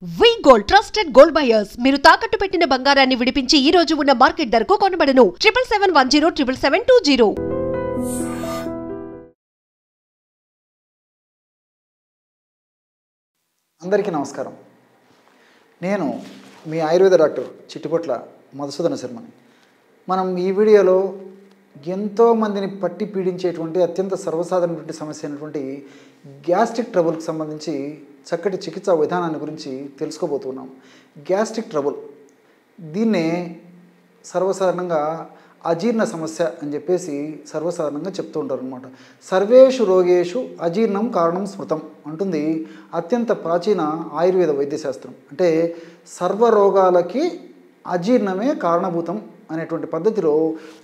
వి gold trusted gold buyers మీరు తాకట్టు పెట్టిన బంగారాన్ని విడిపించి ఈ రోజు ఉన్న మార్కెట్ ధరకు కొనబడను 7771077720. అందరికీ నమస్కారం. నేను మీ ఆయుర్వేద డాక్టర్ చిట్టిపొట్ల మధుసూదన శర్మని. మనం ఈ వీడియోలో ఎంతో మందిని పట్టి పీడించేటువంటి అత్యంత సర్వసాధారణమైన సమస్య అయినటువంటి గ్యాస్ట్రిక్ ట్రబుల్కి సంబంధించి చక్కటి చికిత్సా విధానాన్ని గురించి తెలుసుకోబోతున్నాం. గ్యాస్ట్రిక్ ట్రబుల్ దీన్నే సర్వసాధారణంగా అజీర్ణ సమస్య అని చెప్పేసి సర్వసాధారణంగా చెప్తూ ఉంటారు అనమాట. సర్వేషు రోగేషు అజీర్ణం కారణం స్మృతం అంటుంది అత్యంత ప్రాచీన ఆయుర్వేద వైద్యశాస్త్రం. అంటే సర్వరోగాలకి అజీర్ణమే కారణభూతం అనేటువంటి పద్ధతిలో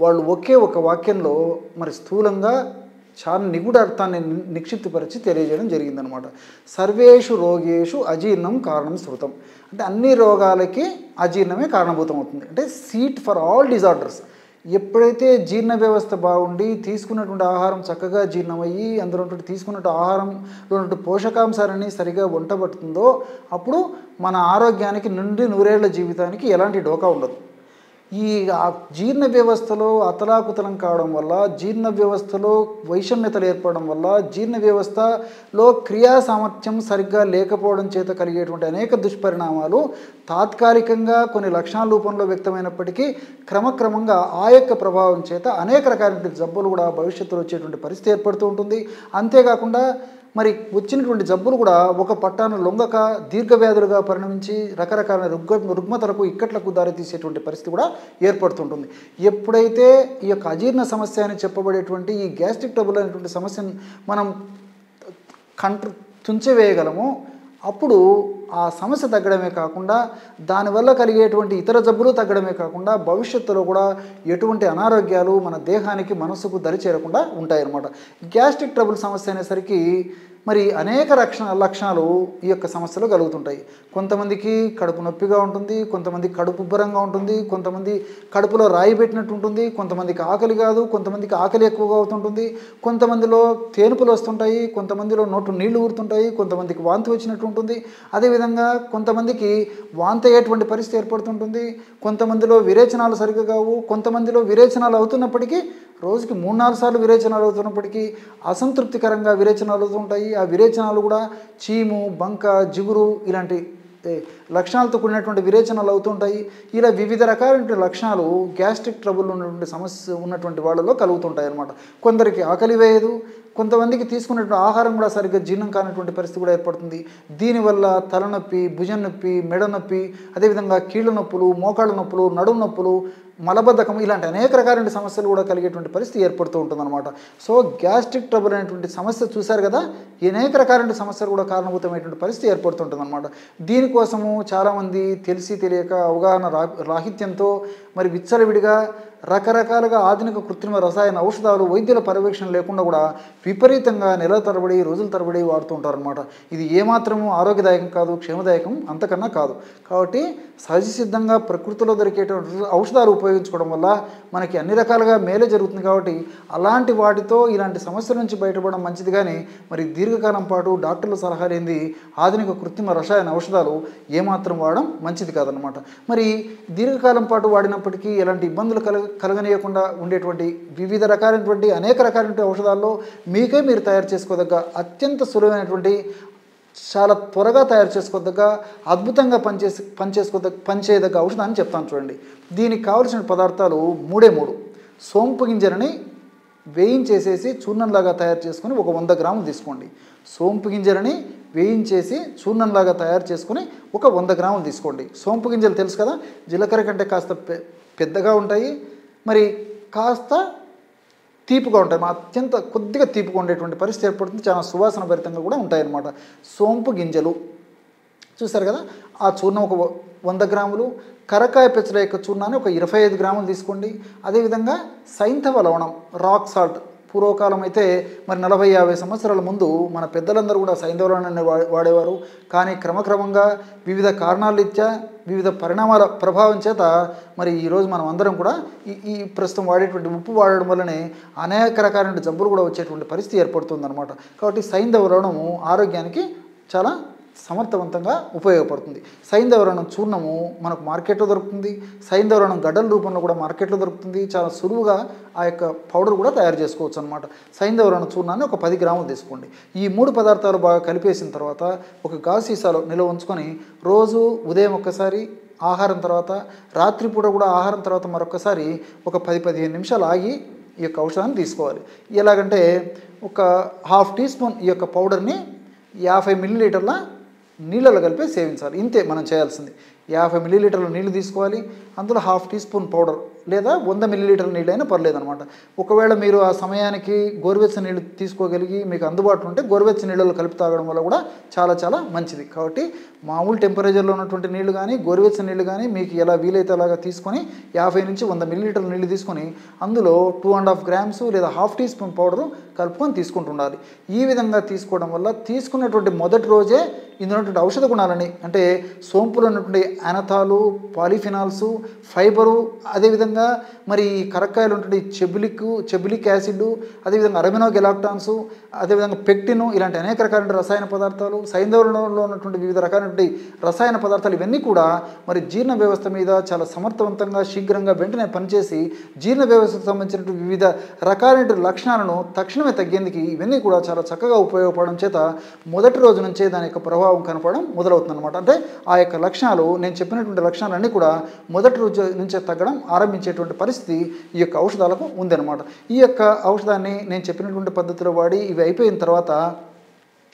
వాళ్ళు ఒకే ఒక వాక్యంలో మరి స్థూలంగా చాలా నిగూఢ అర్థాన్ని నిక్షిప్తపరిచి తెలియజేయడం జరిగిందనమాట. సర్వేషు రోగేషు అజీర్ణం కారణం స్మృతం అంటే అన్ని రోగాలకి అజీర్ణమే కారణభూతం అవుతుంది. అంటే సీట్ ఫర్ ఆల్ డిజార్డర్స్. ఎప్పుడైతే జీర్ణ వ్యవస్థ బాగుండి తీసుకున్నటువంటి ఆహారం చక్కగా జీర్ణమయ్యి అందులో తీసుకున్నట్టు ఆహారంలో ఉన్నటువంటి పోషకాంశాలన్నీ సరిగా వంటబడుతుందో అప్పుడు మన ఆరోగ్యానికి నుండి నూరేళ్ల జీవితానికి ఎలాంటి డోకా ఉండదు. ఈ జీర్ణ వ్యవస్థలో అతలాకుతలం కావడం వల్ల, జీర్ణ వ్యవస్థలో వైషమ్యతలు ఏర్పడడం వల్ల, జీర్ణ వ్యవస్థలో క్రియా సామర్థ్యం సరిగ్గా లేకపోవడం చేత కలిగేటువంటి అనేక దుష్పరిణామాలు తాత్కాలికంగా కొన్ని లక్షణాల రూపంలో వ్యక్తమైనప్పటికీ క్రమక్రమంగా ఆ యొక్క ప్రభావం చేత అనేక రకాలైన జబ్బులు కూడా భవిష్యత్తులో వచ్చేటువంటి పరిస్థితి ఏర్పడుతూ ఉంటుంది. అంతేకాకుండా మరి వచ్చినటువంటి జబ్బులు కూడా ఒక పట్టాన లొంగక దీర్ఘవ్యాధులుగా పరిణమించి రకరకాల రుగ్మతలకు ఇక్కట్లకు దారితీసేటువంటి పరిస్థితి కూడా ఏర్పడుతుంటుంది. ఎప్పుడైతే ఈ యొక్క అజీర్ణ సమస్య అని చెప్పబడేటువంటి ఈ గ్యాస్ట్రిక్ ట్రబుల్ అనేటువంటి సమస్యను మనం తుంచివేయగలమో అప్పుడు ఆ సమస్య తగ్గడమే కాకుండా దానివల్ల కలిగేటువంటి ఇతర జబ్బులు తగ్గడమే కాకుండా భవిష్యత్తులో కూడా ఎటువంటి అనారోగ్యాలు మన దేహానికి మనసుకు దరిచేరకుండా ఉంటాయన్నమాట. గ్యాస్ట్రిక్ ట్రబుల్ సమస్య అనేసరికి మరి అనేక లక్షణాలు ఈ యొక్క సమస్యలో కలుగుతుంటాయి. కొంతమందికి కడుపు నొప్పిగా ఉంటుంది, కొంతమందికి కడుపు ఉబ్బరంగా ఉంటుంది, కొంతమంది కడుపులో రాయి పెట్టినట్టు ఉంటుంది, కొంతమందికి ఆకలి కాదు, కొంతమందికి ఆకలి ఎక్కువగా అవుతుంటుంది, కొంతమందిలో తేనుపులు వస్తుంటాయి, కొంతమందిలో నోటు నీళ్లు ఊరుతుంటాయి, కొంతమందికి వాంతి వచ్చినట్టు ఉంటుంది. అదేవిధంగా కొంతమందికి వాంతి అయ్యేటువంటి పరిస్థితి ఏర్పడుతుంటుంది. కొంతమందిలో విరేచనాలు సరిగ్గా కావు, కొంతమందిలో విరేచనాలు అవుతున్నప్పటికీ రోజుకి 3-4 సార్లు విరేచనాలు అవుతున్నప్పటికీ అసంతృప్తికరంగా విరేచనాలు అవుతుంటాయి. ఆ విరేచనాలు కూడా చీము, బంక, జిగురు ఇలాంటి లక్షణాలతో కూడినటువంటి విరేచనాలు అవుతుంటాయి. ఇలా వివిధ రకాలైన లక్షణాలు గ్యాస్ట్రిక్ ట్రబుల్ ఉన్నటువంటి సమస్య ఉన్నటువంటి వాళ్ళలో కలుగుతుంటాయి అన్నమాట. కొందరికి ఆకలి వేయదు, కొంతమందికి తీసుకున్నటువంటి ఆహారం కూడా సరిగ్గా జీర్ణం కానటువంటి పరిస్థితి కూడా ఏర్పడుతుంది. దీనివల్ల తలనొప్పి, భుజం నొప్పి, మెడ నొప్పి, అదేవిధంగా కీళ్ళ నొప్పులు, మోకాళ్ళ నొప్పులు, నడుము నొప్పులు, మలబద్ధకం ఇలాంటి అనేక రకాలైన సమస్యలు కూడా కలిగేటువంటి పరిస్థితి ఏర్పడుతూ ఉంటుందన్నమాట. సో గ్యాస్ట్రిక్ ట్రబుల్ అనేటువంటి సమస్య చూశారు కదా, అనేక రకాలైన సమస్యలు కూడా కారణభూతమైనటువంటి పరిస్థితి ఏర్పడుతుంటుందన్నమాట. దీనికోసము చాలామంది తెలిసి తెలియక అవగాహన రాహిత్యంతో మరి విచ్చలవిడిగా రకరకాలుగా ఆధునిక కృత్రిమ రసాయన ఔషధాలు వైద్యుల పర్యవేక్షణ లేకుండా కూడా విపరీతంగా నెలల తరబడి రోజుల తరబడి వాడుతూ ఉంటారనమాట. ఇది ఏమాత్రము ఆరోగ్యదాయకం కాదు, క్షేమదాయకం అంతకన్నా కాదు. కాబట్టి సహజ సిద్ధంగా ప్రకృతిలో దొరికేటువంటి ఔషధాలు ఉపయోగించుకోవడం వల్ల మనకి అన్ని రకాలుగా మేలే జరుగుతుంది. కాబట్టి అలాంటి వాటితో ఇలాంటి సమస్యల నుంచి బయటపడడం మంచిది. కానీ మరి దీర్ఘకాలం పాటు డాక్టర్ల సలహా లేనిది ఆధునిక కృత్రిమ రసాయన ఔషధాలు ఏమాత్రం వాడడం మంచిది కాదనమాట. మరి దీర్ఘకాలం పాటు వాడినప్పటికీ ఎలాంటి ఇబ్బందులు కలగనీయకుండా ఉండేటువంటి వివిధ రకాలైనటువంటి అనేక రకాలైన ఔషధాల్లో మీకే మీరు తయారు చేసుకోదగ్గ అత్యంత సులువైనటువంటి చాలా త్వరగా తయారు చేసుకోదగ్గ అద్భుతంగా పనిచేయదగ్గ ఔషధాన్ని చెప్తాను చూడండి. దీనికి కావలసిన పదార్థాలు 3. సోంపు గింజలని వేయించేసేసి చూర్ణంలాగా తయారు చేసుకుని ఒక 100 గ్రాములు తీసుకోండి. సోంపు గింజలని వేయించేసి చూర్ణంలాగా తయారు చేసుకుని ఒక 100 గ్రాములు తీసుకోండి. సోంపు గింజలు తెలుసు కదా, జీలకర్ర కంటే కాస్త పెద్దగా ఉంటాయి, మరి కాస్త తీపుగా ఉంటాయి. అత్యంత కొద్దిగా తీపుగా ఉండేటువంటి పరిస్థితి ఏర్పడుతుంది. చాలా సువాసన భరితంగా కూడా ఉంటాయన్నమాట. సోంపు గింజలు చూసారు కదా, ఆ చూర్ణం ఒక 100 గ్రాములు. కరకాయ పెచ్చల యొక్క చూర్ణాన్ని ఒక 25 గ్రాములు తీసుకోండి. అదేవిధంగా సైంధవ లవణం, రాక్ సాల్ట్. పూర్వకాలం అయితే మరి 40-50 సంవత్సరాల ముందు మన పెద్దలందరూ కూడా సైంధవ లవణాన్ని వాడేవారు. కానీ క్రమక్రమంగా వివిధ కారణాల రీత్యా వివిధ పరిణామాల ప్రభావం చేత మరి ఈరోజు మనం అందరం కూడా ఈ ప్రస్తుతం వాడేటువంటి ఉప్పు వాడడం వల్లనే అనేక రకాలైన జబ్బులు కూడా వచ్చేటువంటి పరిస్థితి ఏర్పడుతుందన్నమాట. కాబట్టి సైంధవ లవణము ఆరోగ్యానికి చాలా సమర్థవంతంగా ఉపయోగపడుతుంది. సైంధవరణం చూర్ణము మనకు మార్కెట్లో దొరుకుతుంది. సైంధవరణం గడ్డల రూపంలో కూడా మార్కెట్లో దొరుకుతుంది. చాలా సులువుగా ఆ యొక్క పౌడర్ కూడా తయారు చేసుకోవచ్చు అనమాట. సైంధవరణం చూర్ణాన్ని ఒక 10 గ్రాములు తీసుకోండి. ఈ 3 పదార్థాలు బాగా కలిపేసిన తర్వాత ఒక గాజు సీసాలో నిల్వ ఉంచుకొని రోజు ఉదయం ఒక్కసారి, ఆహారం తర్వాత, రాత్రిపూట కూడా ఆహారం తర్వాత మరొకసారి ఒక 10-15 నిమిషాలు ఆగి ఈ యొక్క ఔషధాన్ని తీసుకోవాలి. ఎలాగంటే ఒక ½ టీ స్పూన్ ఈ యొక్క పౌడర్ని 50 మిల్లీలీటర్ల నీళ్ళలో కలిపి సేవించాలి. ఇంతే మనం చేయాల్సింది. 50 మిల్లీలీటర్ల నీళ్ళు తీసుకోవాలి. అందులో ½ టీ స్పూన్ పౌడర్ లేదా 100 మిల్లీలీటర్ల నీళ్ళు అయినా పర్లేదు అనమాట. ఒకవేళ మీరు ఆ సమయానికి గోరువెచ్చని నీళ్ళు తీసుకోగలిగి మీకు అందుబాటులో ఉంటే గోరువెచ్చని నీళ్ళలో కలిపి తాగడం వల్ల కూడా చాలా చాలా మంచిది. కాబట్టి మామూలు టెంపరేచర్లో ఉన్నటువంటి నీళ్లు కానీ గోరువెచ్చని నీళ్ళు కానీ మీకు ఎలా వీలైతే అలాగా తీసుకొని 50 నుంచి 100 మిల్లీలీటర్ల నీళ్ళు తీసుకొని అందులో 2½ గ్రామ్స్ లేదా ½ టీ స్పూన్ పౌడరు కలుపుకొని తీసుకుంటుండాలి. ఈ విధంగా తీసుకోవడం వల్ల తీసుకున్నటువంటి మొదటి రోజే ఇందులో ఉన్నటువంటి ఔషధ గుణాలని అంటే సోంపులో ఉన్నటువంటి అనథాలు, పాలిఫినాల్స్, ఫైబరు, అదేవిధంగా మరి కరక్కాయలు ఉన్నటువంటి చెబులిక్ యాసిడ్, అదేవిధంగా అరమినో గెలాక్టాన్స్, అదేవిధంగా పెక్టిన్, ఇలాంటి అనేక రకాల రసాయన పదార్థాలు, సైంధవంలో ఉన్నటువంటి వివిధ రకాలైనటువంటి రసాయన పదార్థాలు ఇవన్నీ కూడా మరి జీర్ణ వ్యవస్థ మీద చాలా సమర్థవంతంగా శీఘ్రంగా వెంటనే పనిచేసి జీర్ణ వ్యవస్థకు సంబంధించినటువంటి వివిధ రకాలైన లక్షణాలను తక్షణమే తగ్గేందుకు ఇవన్నీ కూడా చాలా చక్కగా ఉపయోగపడడం చేత మొదటి రోజు నుంచే దాని యొక్క ప్రభావం కనపడడం మొదలవుతుంది అనమాట. అంటే ఆ యొక్క లక్షణాలు నేను చెప్పినటువంటి లక్షణాలన్నీ కూడా మొదటి రోజు నుంచే తగ్గడం ఆరంభించేటువంటి పరిస్థితి ఈ యొక్క ఔషధాలకు ఉందన్నమాట. ఈ యొక్క ఔషధాన్ని నేను చెప్పినటువంటి పద్ధతిలో వాడి ఇవి అయిపోయిన తర్వాత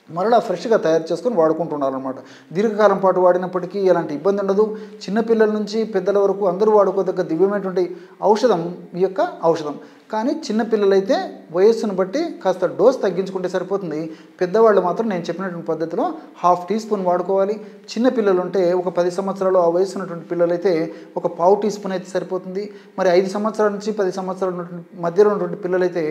మరలా ఫ్రెష్గా తయారు చేసుకొని వాడుకుంటున్నారనమాట. దీర్ఘకాలం పాటు వాడినప్పటికీ ఎలాంటి ఇబ్బంది ఉండదు. చిన్నపిల్లల నుంచి పెద్దల వరకు అందరూ వాడుకోదగ్గ దివ్యమైనటువంటి ఔషధం ఈ యొక్క ఔషధం. కానీ చిన్నపిల్లలైతే వయస్సును బట్టి కాస్త డోస్ తగ్గించుకుంటే సరిపోతుంది. పెద్దవాళ్ళు మాత్రం నేను చెప్పినటువంటి పద్ధతిలో ½ టీ స్పూన్ వాడుకోవాలి. చిన్నపిల్లలు ఉంటే ఒక 10 సంవత్సరాలు ఆ వయస్సు ఉన్నటువంటి పిల్లలైతే ఒక ½ టీ స్పూన్ అయితే సరిపోతుంది. మరి 5 సంవత్సరాల నుంచి 10 సంవత్సరాల మధ్యలో ఉన్నటువంటి పిల్లలైతే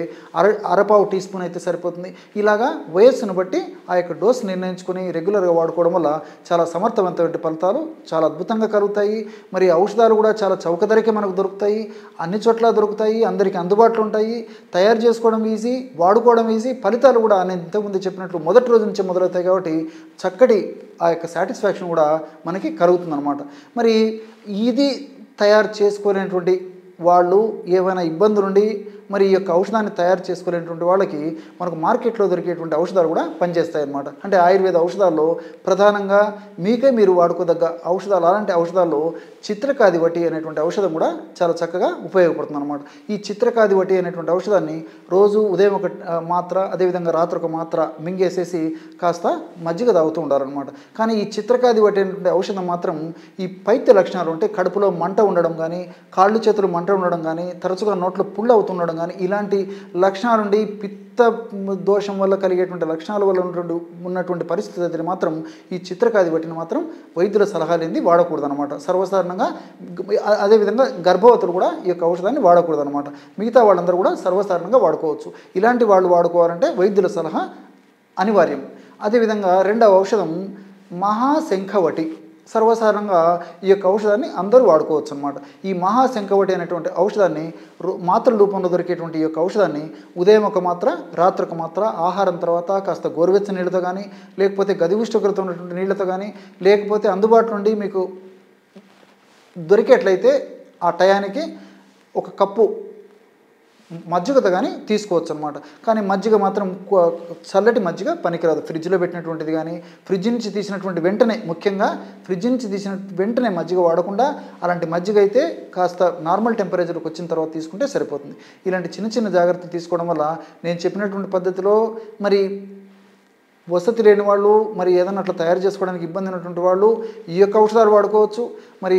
అరపావు టీ స్పూన్ అయితే సరిపోతుంది. ఇలాగా వయస్సును బట్టి ఆ యొక్క డోస్ నిర్ణయించుకొని రెగ్యులర్గా వాడుకోవడం వల్ల చాలా సమర్థవంతమైన ఫలితాలు చాలా అద్భుతంగా కలుగుతాయి. మరి ఔషధాలు కూడా చాలా చౌక ధరకే మనకు దొరుకుతాయి. అన్ని చోట్ల దొరుకుతాయి. అందరికీ అందుబాటులో ఉంటాయి. తయారు చేసుకోవడం ఈజీ, వాడుకోవడం ఈజీ. ఫలితాలు కూడా నేను ఇంతకుముందు చెప్పినట్లు మొదటి రోజు నుంచే మొదలవుతాయి. కాబట్టి చక్కటి ఆ యొక్క సాటిస్ఫాక్షన్ కూడా మనకి కలుగుతుందన్నమాట. మరి ఇది తయారు చేసుకోలేనటువంటి వాళ్ళు ఏమైనా ఇబ్బందులుండి మరి ఈ యొక్క ఔషధాన్ని తయారు చేసుకోలేనటువంటి వాళ్ళకి మనకు మార్కెట్లో దొరికేటువంటి ఔషధాలు కూడా పనిచేస్తాయి అన్నమాట. అంటే ఆయుర్వేద ఔషధాల్లో ప్రధానంగా మీకే మీరు వాడుకోదగ్గ ఔషధాలు, అలాంటి ఔషధాల్లో చిత్రకాది వటి అనేటువంటి ఔషధం కూడా చాలా చక్కగా ఉపయోగపడుతుంది అనమాట. ఈ చిత్రకాది వటి అనేటువంటి ఔషధాన్ని రోజు ఉదయం ఒక మాత్ర, అదేవిధంగా రాత్రి ఒక మాత్ర మింగేసేసి కాస్త మజ్జిగ తాగుతూ ఉండాలన్నమాట. కానీ ఈ చిత్రకాది వటి అనేటువంటి ఔషధం మాత్రం ఈ పైత్య లక్షణాలు అంటే కడుపులో మంట ఉండడం కానీ, కాళ్ళు చేతులు మంట ఉండడం కానీ, తరచుగా నోట్లో పుళ్ళు అవుతుండడం కానీ ఇలాంటి లక్షణాలు ఉండి పిత్త దోషం వల్ల కలిగేటువంటి లక్షణాల వల్ల ఉన్నటువంటి పరిస్థితి మాత్రం ఈ చిత్రకాది వటిని మాత్రం వైద్యుల సలహా లేనిది వాడకూడదు అనమాట. సర్వసాధారణంగా అదేవిధంగా గర్భవతులు కూడా ఈ యొక్క ఔషధాన్ని వాడకూడదు అనమాట. మిగతా వాళ్ళందరూ కూడా సర్వసాధారణంగా వాడుకోవచ్చు. ఇలాంటి వాళ్ళు వాడుకోవాలంటే వైద్యుల సలహా అనివార్యం. అదేవిధంగా రెండవ ఔషధం మహాశంఖవటి. సర్వసాధారణంగా ఈ యొక్క ఔషధాన్ని అందరూ వాడుకోవచ్చు అనమాట. ఈ మహాశంఖవటి అనేటువంటి ఔషధాన్ని మాత్రల రూపంలో దొరికేటువంటి ఈ యొక్క ఔషధాన్ని ఉదయం ఒక మాత్ర, రాత్రి ఒక మాత్ర, ఆహారం తర్వాత కాస్త గోరువెచ్చని నీళ్ళతో కానీ, లేకపోతే గది ఉష్ణోగ్రత ఉన్నటువంటి నీళ్ళతో కానీ, లేకపోతే అందుబాటులో నుండి మీకు దొరికేట్లయితే ఆ టయానికి ఒక కప్పు మజ్జిగతో కానీ తీసుకోవచ్చు అనమాట. కానీ మజ్జిగ మాత్రం చల్లటి మజ్జిగ పనికిరాదు. ఫ్రిడ్జ్లో పెట్టినటువంటిది కానీ, ఫ్రిడ్జ్ నుంచి తీసినటువంటి వెంటనే, ముఖ్యంగా ఫ్రిడ్జ్ నుంచి తీసిన వెంటనే మజ్జిగ వాడకుండా అలాంటి మజ్జిగ అయితే కాస్త నార్మల్ టెంపరేచర్కి వచ్చిన తర్వాత తీసుకుంటే సరిపోతుంది. ఇలాంటి చిన్న చిన్న జాగ్రత్తలు తీసుకోవడం వల్ల నేను చెప్పినటువంటి పద్ధతిలో మరి వసతి లేని వాళ్ళు, మరి ఏదన్నా అట్లా తయారు చేసుకోవడానికి ఇబ్బంది ఉన్నటువంటి వాళ్ళు ఈ యొక్క ఔషధాలు వాడుకోవచ్చు. మరి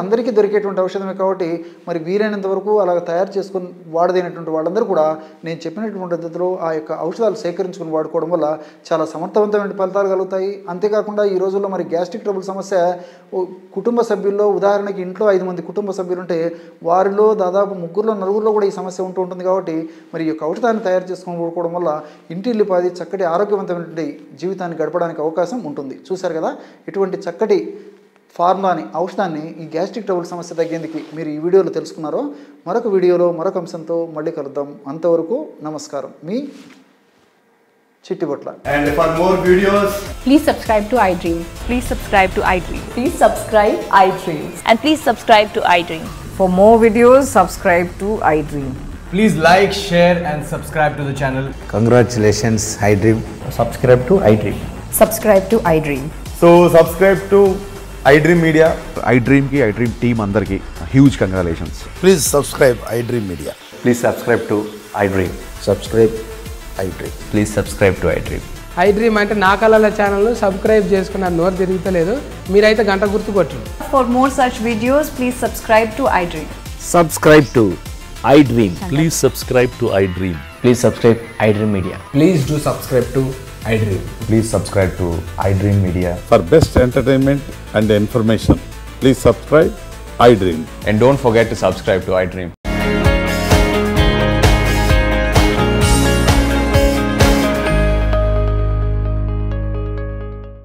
అందరికీ దొరికేటువంటి ఔషధమే కాబట్టి మరి వీలైనంత వరకు అలా తయారు చేసుకొని వాడదైనటువంటి వాళ్ళందరూ కూడా నేను చెప్పినటువంటి పద్ధతిలో ఆ యొక్క ఔషధాలు సేకరించుకొని వాడుకోవడం వల్ల చాలా సమర్థవంతమైన ఫలితాలు కలుగుతాయి. అంతేకాకుండా ఈ రోజుల్లో మరి గ్యాస్ట్రిక్ ట్రబుల్ సమస్య కుటుంబ సభ్యుల్లో, ఉదాహరణకి ఇంట్లో 5 మంది కుటుంబ సభ్యులు ఉంటే వారిలో దాదాపు 3 నలుగురిలో కూడా ఈ సమస్య ఉంటుంది. కాబట్టి మరి ఈ యొక్క ఔషధాన్ని తయారు చేసుకొని వాడుకోవడం వల్ల ఇంటిల్లిపాది చక్కటి ఆరోగ్యవంతమైన జీవితాన్ని గడపడానికి అవకాశం ఉంటుంది. చూశారు కదా, ఇటువంటి చక్కటి ఫార్ములాని, ఔషధాన్ని ఈ గ్యాస్ట్రిక్ ట్రబుల్ సమస్య తగ్గేందుకు మీరు ఈ వీడియోలో తెలుసుకున్నారో. మరొక వీడియోలో మరొక అంశంతో మళ్ళీ కలుద్దాం. అంతవరకు నమస్కారం. మీ Chittibotla. And for more videos, Please subscribe to iDream. Please subscribe to iDream. Please subscribe iDream. And please subscribe to iDream. For more videos, subscribe to iDream. please like, share and subscribe to the channel. Congratulations, iDream. Subscribe to iDream. Subscribe to iDream. So subscribe to iDream Media. iDream ki iDream team andarki huge congratulations. Please subscribe iDream Media. Please subscribe to iDream. Subscribe iDream. Please subscribe to iDream. iDream అంటే నా కళల ఛానల్ను subscribe చేసుకున్న నోరు తిరుగుతలేదు, మీరైతే గంట గుర్తు కొట్టండి. For more such videos, please subscribe to iDream. Subscribe to iDream. Please subscribe to iDream. Please subscribe iDream Media. Please do subscribe to iDream. Please subscribe to iDream Media. For best entertainment and information, please subscribe iDream. And don't forget to subscribe to iDream.